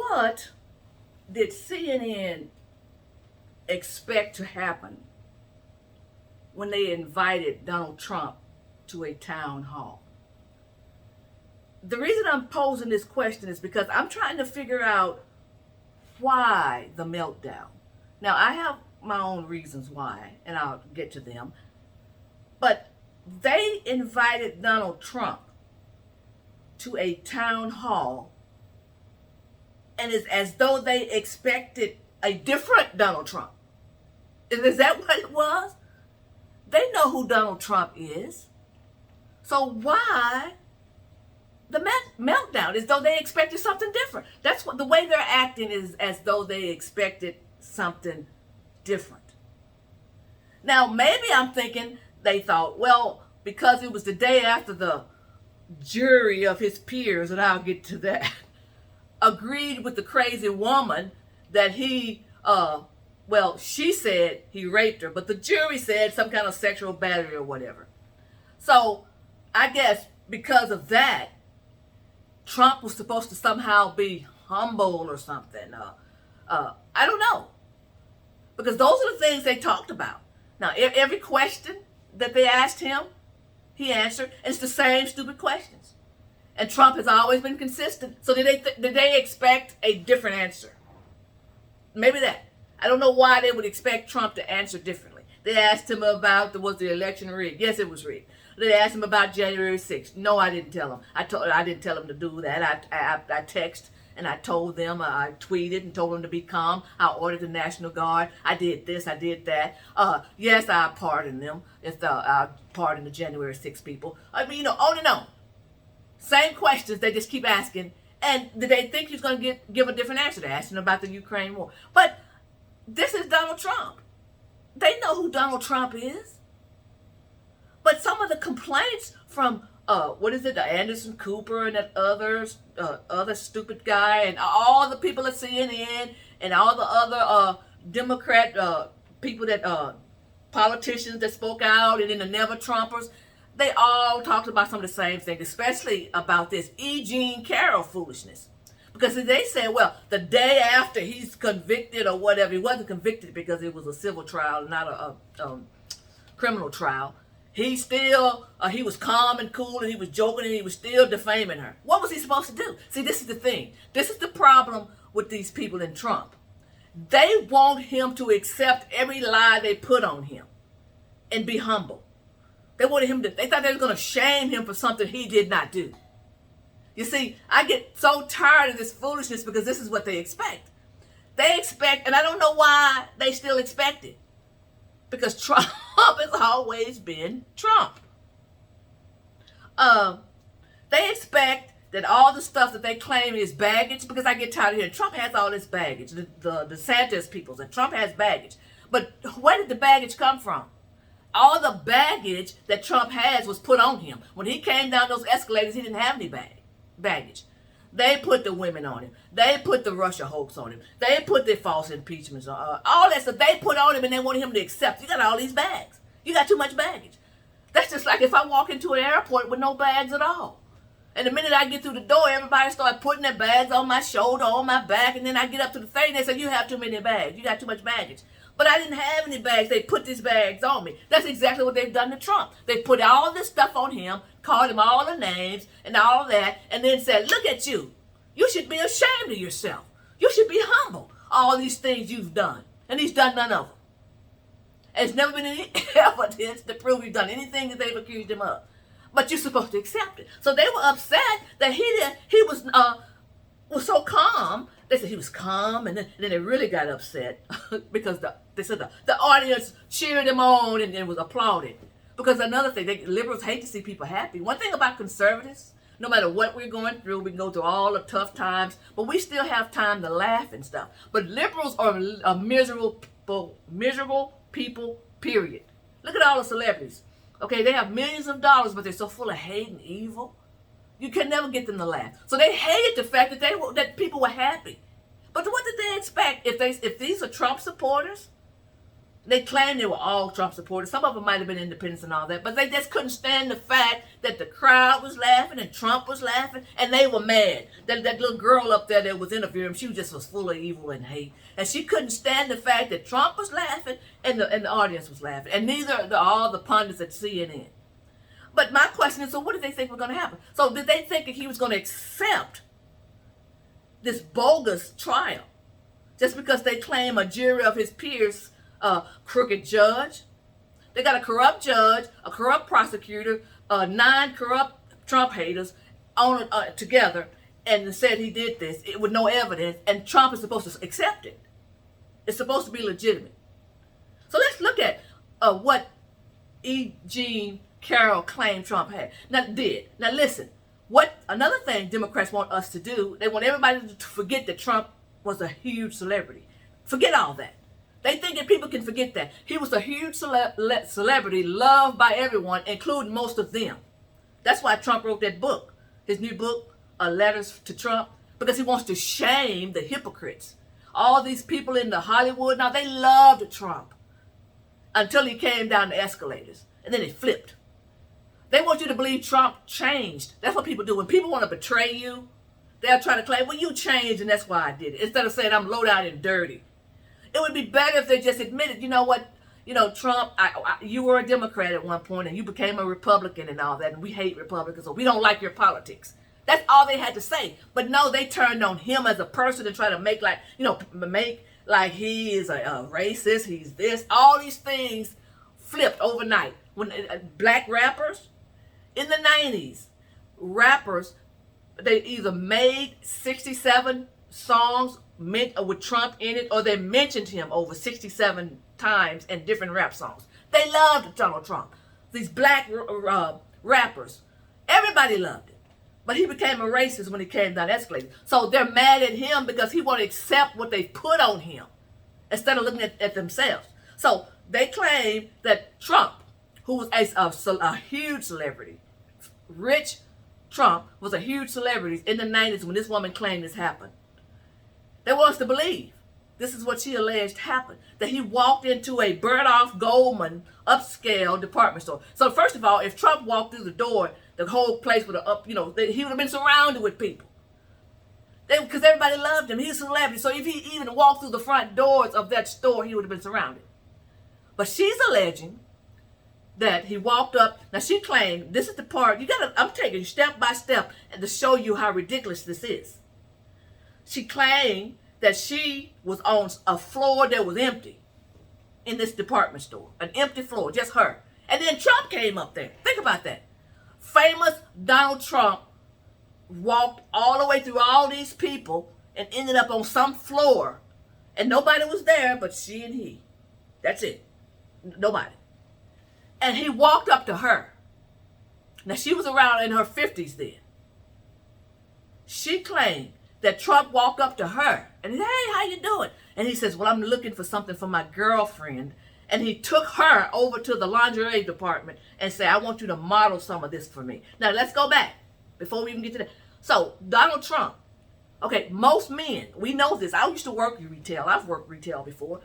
what did CNN expect to happen when they invited Donald Trump to a town hall? The reason I'm posing this question is because I'm trying to figure out why the meltdown. Now, I have my own reasons why, and I'll get to them. But they invited Donald Trump to a town hall, and it's as though they expected a different Donald Trump. Is that what it was? They know who Donald Trump is. So why the meltdown? As though they expected something different. That's what the way they're acting is, as though they expected something different. Now, maybe I'm thinking they thought, well, because it was the day after the jury of his peers, and I'll get to that, agreed with the crazy woman that he, well, she said he raped her, but the jury said some kind of sexual battery or whatever. So I guess because of that, Trump was supposed to somehow be humble or something. I don't know. Because those are the things they talked about. Now, every question that they asked him, he answered. And it's the same stupid questions. And Trump has always been consistent. So did they expect a different answer? Maybe that. I don't know why they would expect Trump to answer differently. They asked him about, was the election rigged? Yes, it was rigged. They asked him about January 6th. No, I didn't tell him. I didn't tell him to do that. I texted and I told them, I tweeted and told them to be calm. I ordered the National Guard. I did this, I did that. Yes, I pardoned them. I pardoned the January 6th people. I mean, on and on. Same questions, they just keep asking. And did they think he's going to give a different answer? They're asking about the Ukraine war. But this is Donald Trump. They know who Donald Trump is. But some of the complaints from, the Anderson Cooper and that other stupid guy and all the people at CNN and all the other Democrat people that, politicians that spoke out and then the Never Trumpers, they all talked about some of the same things, especially about this E. Jean Carroll foolishness. Because they said, well, the day after he's convicted or whatever, he wasn't convicted because it was a civil trial, not a criminal trial. He still, he was calm and cool and he was joking and he was still defaming her. What was he supposed to do? See, this is the thing. This is the problem with these people in Trump. They want him to accept every lie they put on him and be humble. They thought they were going to shame him for something he did not do. You see, I get so tired of this foolishness because this is what they expect. They expect, and I don't know why they still expect it. Because Trump has always been Trump. They expect that all the stuff that they claim is baggage, because I get tired of hearing Trump has all this baggage, the DeSantis people, and Trump has baggage. But where did the baggage come from? All the baggage that Trump has was put on him. When he came down those escalators, he didn't have any baggage. They put the women on him. They put the Russia hoax on him. They put the false impeachments on all that stuff they put on him, and they wanted him to accept. You got all these bags. You got too much baggage. That's just like if I walk into an airport with no bags at all. And the minute I get through the door, everybody starts putting their bags on my shoulder, on my back, and then I get up to the thing, they say, you have too many bags. You got too much baggage. But I didn't have any bags. They put these bags on me. That's exactly what they've done to Trump. They put all this stuff on him, called him all the names and all that, and then said, look at you. You should be ashamed of yourself. You should be humble. All these things you've done. And he's done none of them. There's never been any evidence to prove he's done anything that they've accused him of. But you're supposed to accept it. So they were upset that he was so calm. They said he was calm, and then they really got upset because they said the audience cheered him on and was applauded. Because another thing, liberals hate to see people happy. One thing about conservatives, no matter what we're going through, we can go through all the tough times, but we still have time to laugh and stuff. But liberals are miserable people, period. Look at all the celebrities. Okay, they have millions of dollars, but they're so full of hate and evil. You can never get them to laugh. So they hated the fact that people were happy. But what did they expect? If these are Trump supporters, They claimed they were all Trump supporters. Some of them might have been independents and all that, but they just couldn't stand the fact that the crowd was laughing and Trump was laughing, and they were mad. That little girl up there that was interviewing him, she just was full of evil and hate, and she couldn't stand the fact that Trump was laughing and the audience was laughing, and neither all the pundits at CNN. But my question is, so what did they think was going to happen? So did they think that he was going to accept this bogus trial just because they claim a jury of his peers crooked judge? They got a corrupt judge, a corrupt prosecutor, 9 corrupt Trump haters on together, and said he did this with no evidence, and Trump is supposed to accept it. It's supposed to be legitimate. So let's look at what E. Jean Carroll claimed Trump had. Now listen, another thing Democrats want us to do, they want everybody to forget that Trump was a huge celebrity. Forget all that. They think that people can forget that. He was a huge celebrity, loved by everyone, including most of them. That's why Trump wrote that book, his new book, Letters to Trump, because he wants to shame the hypocrites. All these people in the Hollywood, now they loved Trump until he came down the escalators, and then it flipped. They want you to believe Trump changed. That's what people do. When people want to betray you, they'll try to claim, well, you changed, and that's why I did it. Instead of saying I'm low down and dirty. It would be better if they just admitted, you know what, Trump, you were a Democrat at one point, and you became a Republican and all that, and we hate Republicans, so we don't like your politics. That's all they had to say. But no, they turned on him as a person and try to make like he is a racist, he's this. All these things flipped overnight. When black rappers, in the 90s, rappers, they either made 67 songs with Trump in it, or they mentioned him over 67 times in different rap songs. They loved Donald Trump. These black rappers, everybody loved him. But he became a racist when he came down the escalator. So they're mad at him because he won't accept what they put on him instead of looking at themselves. So they claim that Trump, who was a huge celebrity, rich Trump was a huge celebrity in the 90s when this woman claimed this happened. They want us to believe. This is what she alleged happened. That he walked into a Bergdorf Goldman upscale department store. So first of all, if Trump walked through the door, the whole place would have he would have been surrounded with people. Because everybody loved him. He's a celebrity. So if he even walked through the front doors of that store, he would have been surrounded. But she's alleging that he walked up. Now she claimed, this is the part, I'm taking step by step to show you how ridiculous this is. She claimed that she was on a floor that was empty in this department store. An empty floor, just her. And then Trump came up there. Think about that. Famous Donald Trump walked all the way through all these people and ended up on some floor. And nobody was there but she and he. That's it. Nobody. And he walked up to her. Now she was around in her 50s then. She claimed that Trump walked up to her and he said, hey, how you doing? And he says, well, I'm looking for something for my girlfriend. And he took her over to the lingerie department and said, I want you to model some of this for me. Now, let's go back before we even get to that. So, Donald Trump. Okay, most men, we know this. I used to work in retail. I've worked retail before.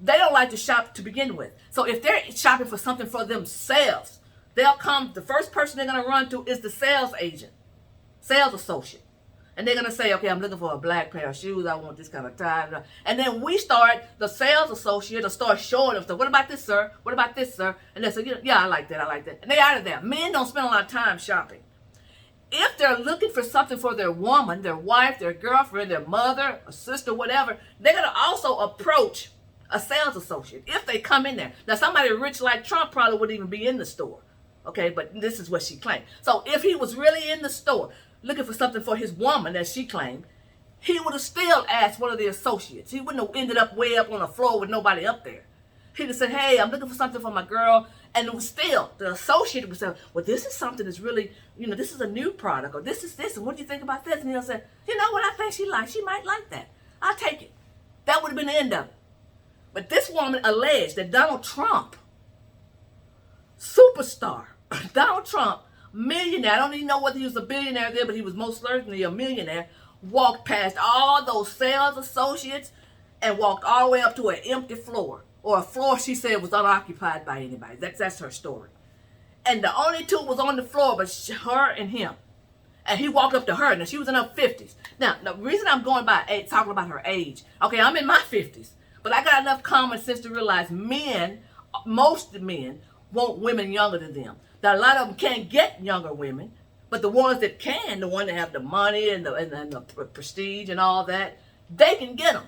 They don't like to shop to begin with. So, if they're shopping for something for themselves, they'll come, the first person they're going to run to is the sales agent, sales associate. And they're going to say, okay, I'm looking for a black pair of shoes. I want this kind of tie. And then the sales associate will start showing them stuff. What about this, sir? What about this, sir? And they say, yeah, I like that. I like that. And they're out of there. Men don't spend a lot of time shopping. If they're looking for something for their woman, their wife, their girlfriend, their mother, a sister, whatever, they're going to also approach a sales associate if they come in there. Now, somebody rich like Trump probably wouldn't even be in the store. Okay, but this is what she claimed. So if he was really in the store looking for something for his woman, as she claimed, he would have still asked one of the associates. He wouldn't have ended up way up on the floor with nobody up there. He'd have said, hey, I'm looking for something for my girl. And it was still, the associate would say, well, this is something that's really, this is a new product, or this is this, and what do you think about this? And he'll say, you know what, I think she might like that. I'll take it. That would have been the end of it. But this woman alleged that Donald Trump, superstar, Donald Trump, millionaire, I don't even know whether he was a billionaire there, but he was most certainly a millionaire, walked past all those sales associates and walked all the way up to an empty floor or a floor she said was unoccupied by anybody. That's her story. And the only two was on the floor was her and him. And he walked up to her, and she was in her 50s. Now, the reason I'm going by talking about her age, okay, I'm in my 50s, but I got enough common sense to realize most men want women younger than them. Now, a lot of them can't get younger women, but the ones that can, the ones that have the money and the prestige and all that, they can get them.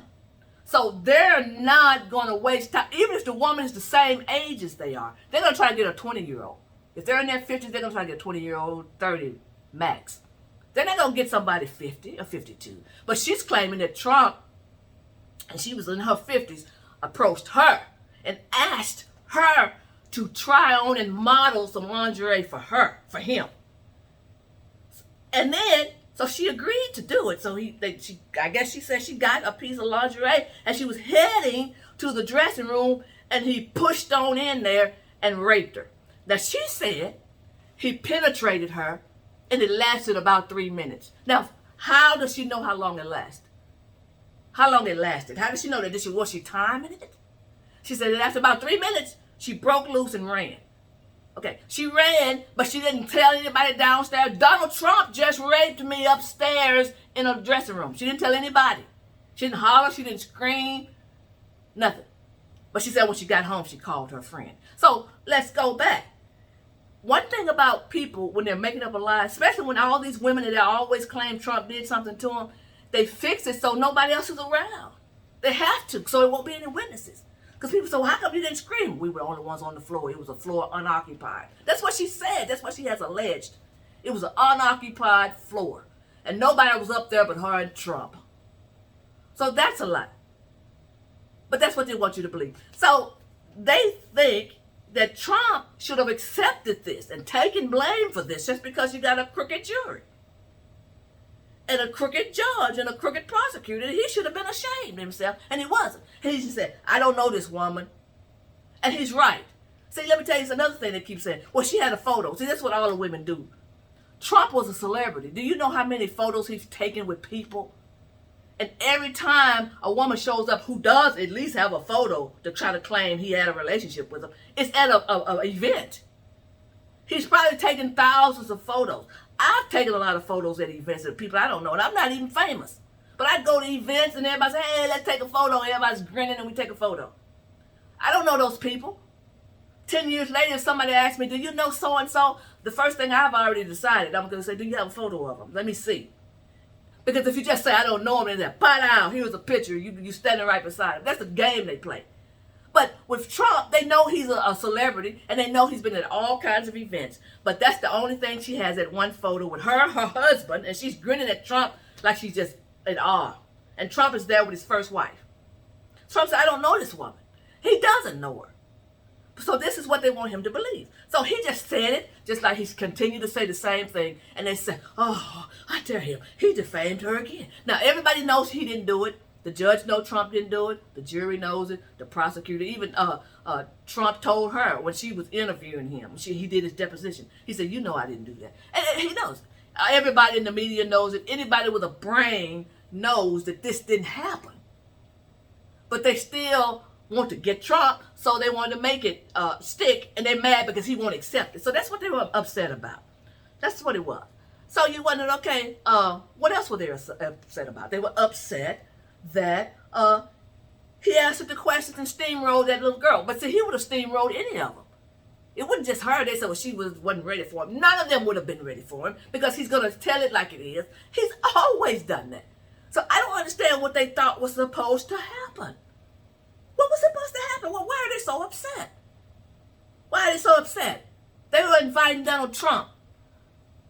So they're not going to waste time. Even if the woman is the same age as they are, they're going to try to get a 20-year-old. If they're in their 50s, they're going to try to get a 20-year-old, 30 max. They're not going to get somebody 50 or 52. But she's claiming that Trump, and she was in her 50s, approached her and asked her to try on and model some lingerie for him. And then, so she agreed to do it. So I guess she said she got a piece of lingerie and she was heading to the dressing room and he pushed on in there and raped her. Now she said he penetrated her and it lasted about 3 minutes. Now, how does she know how long it lasted? How long it lasted? How does she know that? Was she timing it? She said that after about 3 minutes, she broke loose and ran. Okay, she ran, but she didn't tell anybody downstairs. Donald Trump just raped me upstairs in a dressing room. She didn't tell anybody. She didn't holler, she didn't scream, nothing. But she said when she got home, she called her friend. So let's go back. One thing about people when they're making up a lie, especially when all these women that always claim Trump did something to them, they fix it so nobody else is around. They have to, so it won't be any witnesses. Because people say, well, how come you didn't scream? We were the only ones on the floor. It was a floor unoccupied. That's what she said. That's what she has alleged. It was an unoccupied floor. And nobody was up there but her and Trump. So that's a lie. But that's what they want you to believe. So they think that Trump should have accepted this and taken blame for this just because you got a crooked jury and a crooked judge and a crooked prosecutor. He should have been ashamed of himself, and he wasn't. He just said, I don't know this woman. And he's right. See, let me tell you another thing they keep saying. Well, she had a photo. See, that's what all the women do. Trump was a celebrity. Do you know how many photos he's taken with people? And every time a woman shows up who does at least have a photo to try to claim he had a relationship with her, it's at a event. He's probably taken thousands of photos. I've taken a lot of photos at events of people I don't know, and I'm not even famous. But I go to events and everybody say, hey, let's take a photo. Everybody's grinning and we take a photo. I don't know those people. 10 years later, if somebody asks me, do you know so-and-so? The first thing I've already decided, I'm going to say, do you have a photo of them? Let me see. Because if you just say, I don't know him, and then, pow, here's a picture, you standing right beside him. That's the game they play. But with Trump, they know he's a celebrity, and they know he's been at all kinds of events. But that's the only thing she has, that one photo with her husband, and she's grinning at Trump like she's just in awe. And Trump is there with his first wife. Trump said, I don't know this woman. He doesn't know her. So this is what they want him to believe. So he just said it, just like he's continued to say the same thing. And they said, oh, I tell him, he defamed her again. Now, everybody knows he didn't do it. The judge knows Trump didn't do it. The jury knows it. The prosecutor, even Trump told her when she was interviewing him, he did his deposition. He said, you know I didn't do that. And he knows. Everybody in the media knows it. Anybody with a brain knows that this didn't happen. But they still want to get Trump, so they want to make it stick, and they're mad because he won't accept it. So that's what they were upset about. That's what it was. So you wondered, okay, what else were they upset about? They were upset that he answered the questions and steamrolled that little girl. But see, he would have steamrolled any of them. It wasn't just her. They said, well, she wasn't ready for him. None of them would have been ready for him because he's going to tell it like it is. He's always done that. So I don't understand what they thought was supposed to happen. What was supposed to happen? Well, why are they so upset? Why are they so upset? They were inviting Donald Trump,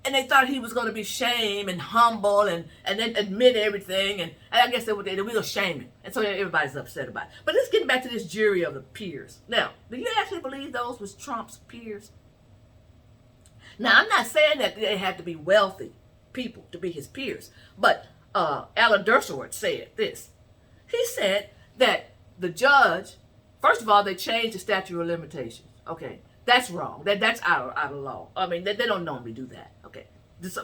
and they thought he was going to be shame and humble and then admit everything. And I guess they were shaming. And so everybody's upset about it. But let's get back to this jury of the peers. Now, do you actually believe those was Trump's peers? Now, I'm not saying that they had to be wealthy people to be his peers. But Alan Dershowitz said this. He said that the judge, first of all, they changed the statute of limitations. Okay, that's wrong. That's out of law. I mean, they don't normally do that. Okay,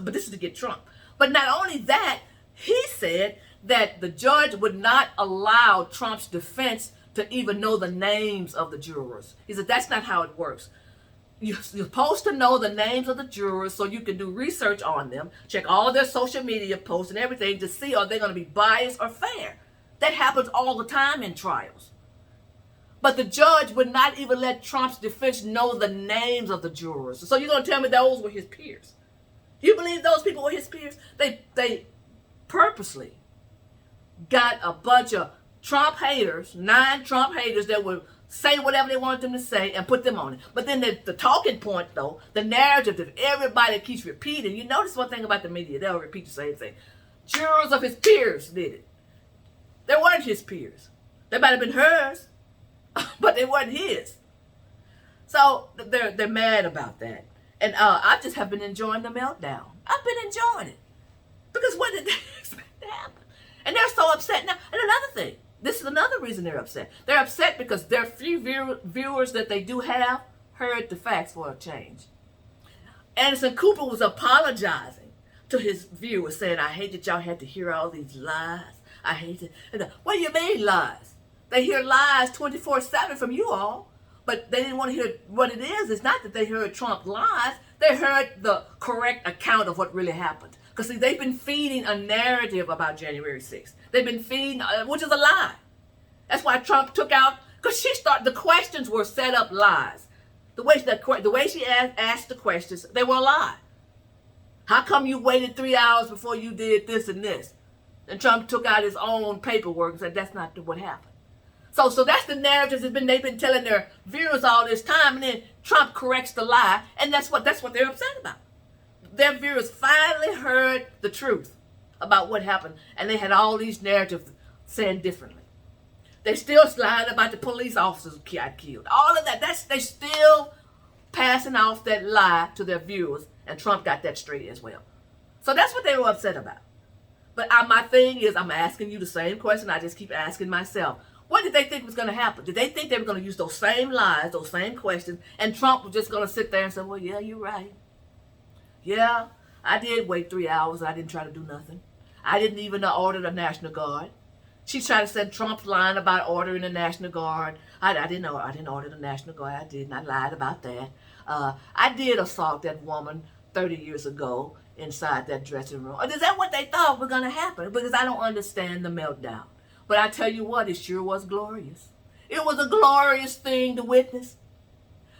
but this is to get Trump. But not only that, he said that the judge would not allow Trump's defense to even know the names of the jurors. He said, that's not how it works. You're supposed to know the names of the jurors so you can do research on them, check all their social media posts and everything to see are they going to be biased or fair. That happens all the time in trials. But the judge would not even let Trump's defense know the names of the jurors. So you're going to tell me those were his peers? You believe those people were his peers? They purposely got a bunch of Trump haters, 9 Trump haters that would say whatever they wanted them to say and put them on it. But then the talking point, though, the narrative that everybody keeps repeating, you notice one thing about the media, they'll repeat the same thing. Jurors of his peers did it. They weren't his peers. They might have been hers, but they weren't his. So they're mad about that. And I just have been enjoying the meltdown. I've been enjoying it. Because what did they expect to happen? And they're so upset now. And another thing, this is another reason they're upset. They're upset because their few viewers that they do have heard the facts for a change. Anderson Cooper was apologizing to his viewers, saying, I hate that y'all had to hear all these lies. I hate it. And, what do you mean lies? They hear lies 24/7 from you all, but they didn't want to hear what it is. It's not that they heard Trump lies. They heard the correct account of what really happened. Because, see, they've been feeding a narrative about January 6th. They've been feeding, which is a lie. That's why Trump took out, because the questions were set up lies. The way she asked the questions, they were a lie. How come you waited 3 hours before you did this and this? And Trump took out his own paperwork and said, that's not what happened. So that's the narrative they've been telling their viewers all this time, and then Trump corrects the lie, and that's what they're upset about. Their viewers finally heard the truth about what happened, and they had all these narratives saying differently. They still lying about the police officers got killed. All of that, they still passing off that lie to their viewers, and Trump got that straight as well. So that's what they were upset about. But my thing is, I'm asking you the same question I just keep asking myself. What did they think was going to happen? Did they think they were going to use those same lies, those same questions, and Trump was just going to sit there and say, well, yeah, you're right. Yeah, I did wait 3 hours. I didn't try to do nothing. I didn't even order the National Guard. She tried to say Trump's lying about ordering the National Guard. I didn't order the National Guard. I didn't. I lied about that. I did assault that woman 30 years ago inside that dressing room. Or is that what they thought was going to happen? Because I don't understand the meltdown. But I tell you what, it sure was glorious. It was a glorious thing to witness.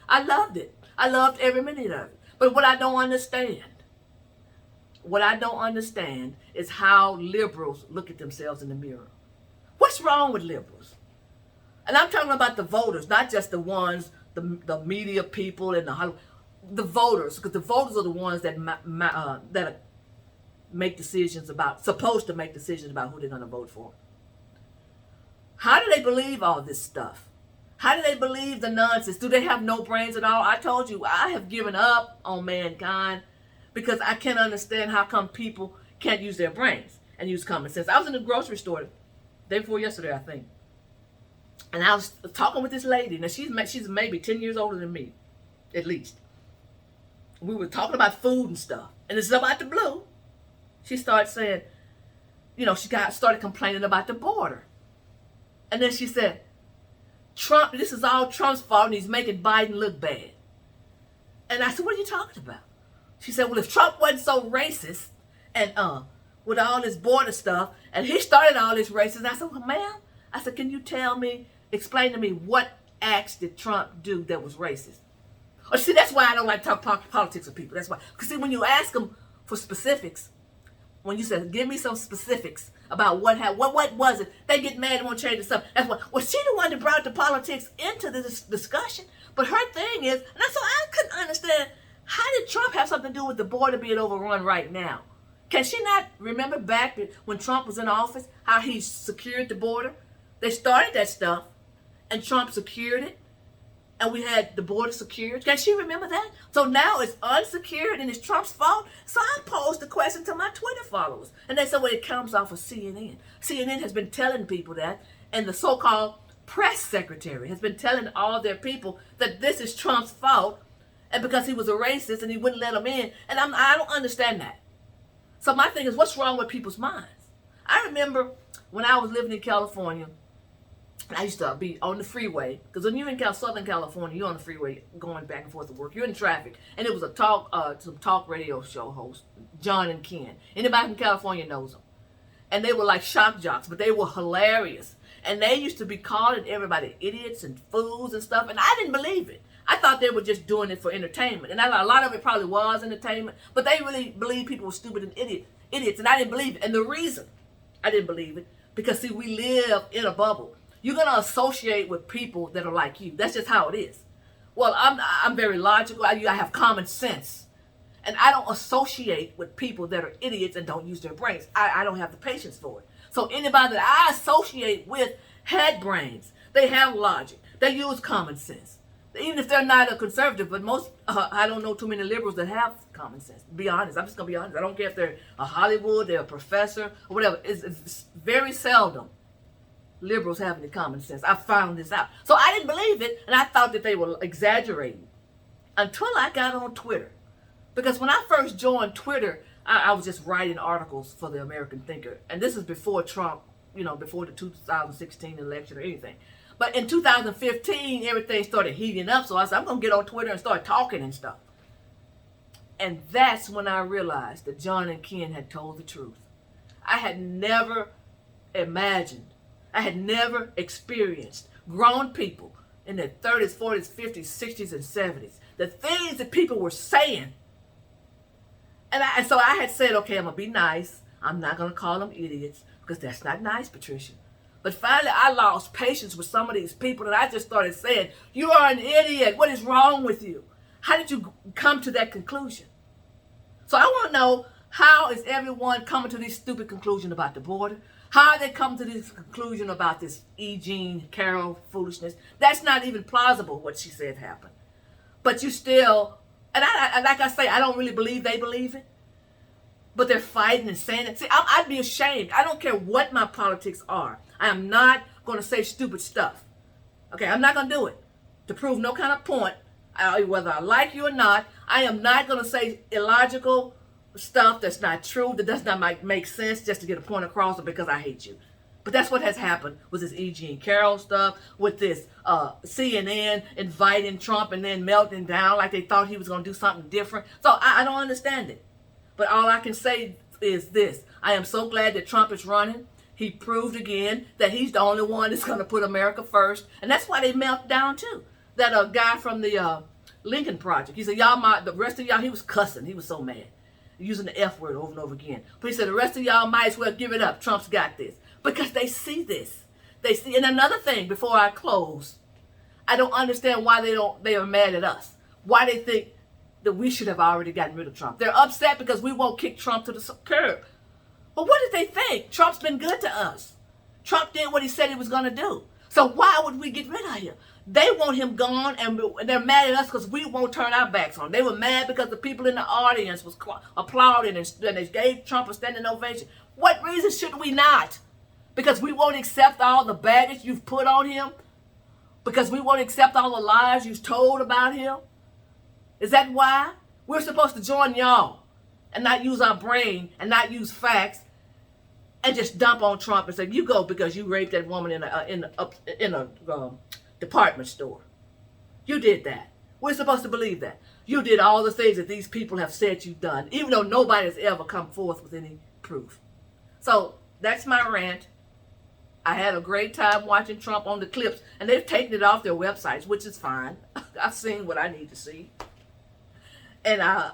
I loved it. I loved every minute of it. But what I don't understand is how liberals look at themselves in the mirror. What's wrong with liberals? And I'm talking about the voters, not just the ones, the media people and the voters, because the voters are the ones that make decisions supposed to make decisions about who they're going to vote for. How do they believe all this stuff? How do they believe the nonsense? Do they have no brains at all? I told you, I have given up on mankind because I can't understand how come people can't use their brains and use common sense. I was in the grocery store day before yesterday, I think. And I was talking with this lady. Now, she's maybe 10 years older than me, at least. We were talking about food and stuff. And it's about the blue. She started saying, started complaining about the border. And then she said, Trump, this is all Trump's fault and he's making Biden look bad. And I said, what are you talking about? She said, well, if Trump wasn't so racist and with all this border stuff, and he started all this racism, and I said, well, ma'am, I said, can you explain to me what acts did Trump do that was racist? Or see, that's why I don't like to talk politics with people. That's why. Because see, when you ask them for specifics, when you say, give me some specifics about what was it, they get mad and want to change the stuff. That's why. Well, she the one that brought the politics into this discussion. But her thing is, and so I couldn't understand, how did Trump have something to do with the border being overrun right now? Can she not remember back when Trump was in office, how he secured the border? They started that stuff, and Trump secured it, and we had the border secured. Can she remember that? So now it's unsecured, and it's Trump's fault? So I posed the question to my Twitter followers, and they said, well, it comes off of CNN. CNN has been telling people that, and the so-called press secretary has been telling all their people that this is Trump's fault, and because he was a racist and he wouldn't let them in, and I don't understand that. So my thing is, what's wrong with people's minds? I remember when I was living in California, And I used to be on the freeway, because when you're in Southern California, you're on the freeway going back and forth to work. You're in traffic, and it was some talk radio show host, John and Ken. Anybody from California knows them. And they were like shock jocks, but they were hilarious. And they used to be calling everybody idiots and fools and stuff, and I didn't believe it. I thought they were just doing it for entertainment. And a lot of it probably was entertainment, but they really believed people were stupid and idiots, and I didn't believe it. And the reason I didn't believe it, because see, we live in a bubble. You're going to associate with people that are like you. That's just how it is. Well, I'm very logical. I have common sense. And I don't associate with people that are idiots and don't use their brains. I don't have the patience for it. So anybody that I associate with had brains. They have logic. They use common sense. Even if they're not a conservative, but most, I don't know too many liberals that have common sense. To be honest, I'm just going to be honest. I don't care if they're a Hollywood, they're a professor, or whatever. It's very seldom liberals have any common sense. I found this out. So I didn't believe it, and I thought that they were exaggerating until I got on Twitter. Because when I first joined Twitter, I was just writing articles for the American Thinker. And this is before Trump, before the 2016 election or anything. But in 2015, everything started heating up. So I said, I'm going to get on Twitter and start talking and stuff. And that's when I realized that John and Ken had told the truth. I had never imagined, I had never experienced grown people in their 30s, 40s, 50s, 60s, and 70s. The things that people were saying. And so I had said, okay, I'm going to be nice. I'm not going to call them idiots, because that's not nice, Patricia. But finally, I lost patience with some of these people, and I just started saying, you are an idiot. What is wrong with you? How did you come to that conclusion? So I want to know, how is everyone coming to this stupid conclusion about the border? How are they come to this conclusion about this E. Jean Carroll foolishness? That's not even plausible, what she said happened. But you still, and like I say, I don't really believe they believe it. But they're fighting and saying it. See, I'd be ashamed. I don't care what my politics are. I am not going to say stupid stuff. Okay, I'm not going to do it. To prove no kind of point, whether I like you or not, I am not going to say illogical stuff that's not true, that does not make sense, just to get a point across, or because I hate you. But that's what has happened with this E. Jean Carroll stuff, with this CNN inviting Trump and then melting down like they thought he was going to do something different. So I don't understand it. But all I can say is this. I am so glad that Trump is running. He proved again that he's the only one that's going to put America first. And that's why they melt down too. That guy from the Lincoln Project, he said, the rest of y'all, he was cussing. He was so mad. Using the F word over and over again. But he said, the rest of y'all might as well give it up. Trump's got this. Because they see this. They see. And another thing, before I close, I don't understand why they are mad at us. Why they think that we should have already gotten rid of Trump. They're upset because we won't kick Trump to the curb. But what did they think? Trump's been good to us. Trump did what he said he was going to do. So why would we get rid of him? They want him gone, and they're mad at us because we won't turn our backs on him. They were mad because the people in the audience was applauding and they gave Trump a standing ovation. What reason should we not? Because we won't accept all the baggage you've put on him? Because we won't accept all the lies you've told about him? Is that why? We're supposed to join y'all and not use our brain and not use facts and just dump on Trump and say, you go because you raped that woman in a department store. You did that. We're supposed to believe that. You did all the things that these people have said you've done, even though nobody has ever come forth with any proof. So that's my rant. I had a great time watching Trump on the clips, and they've taken it off their websites, which is fine. I've seen what I need to see. And I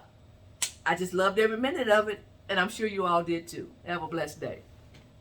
just loved every minute of it, and I'm sure you all did too. Have a blessed day.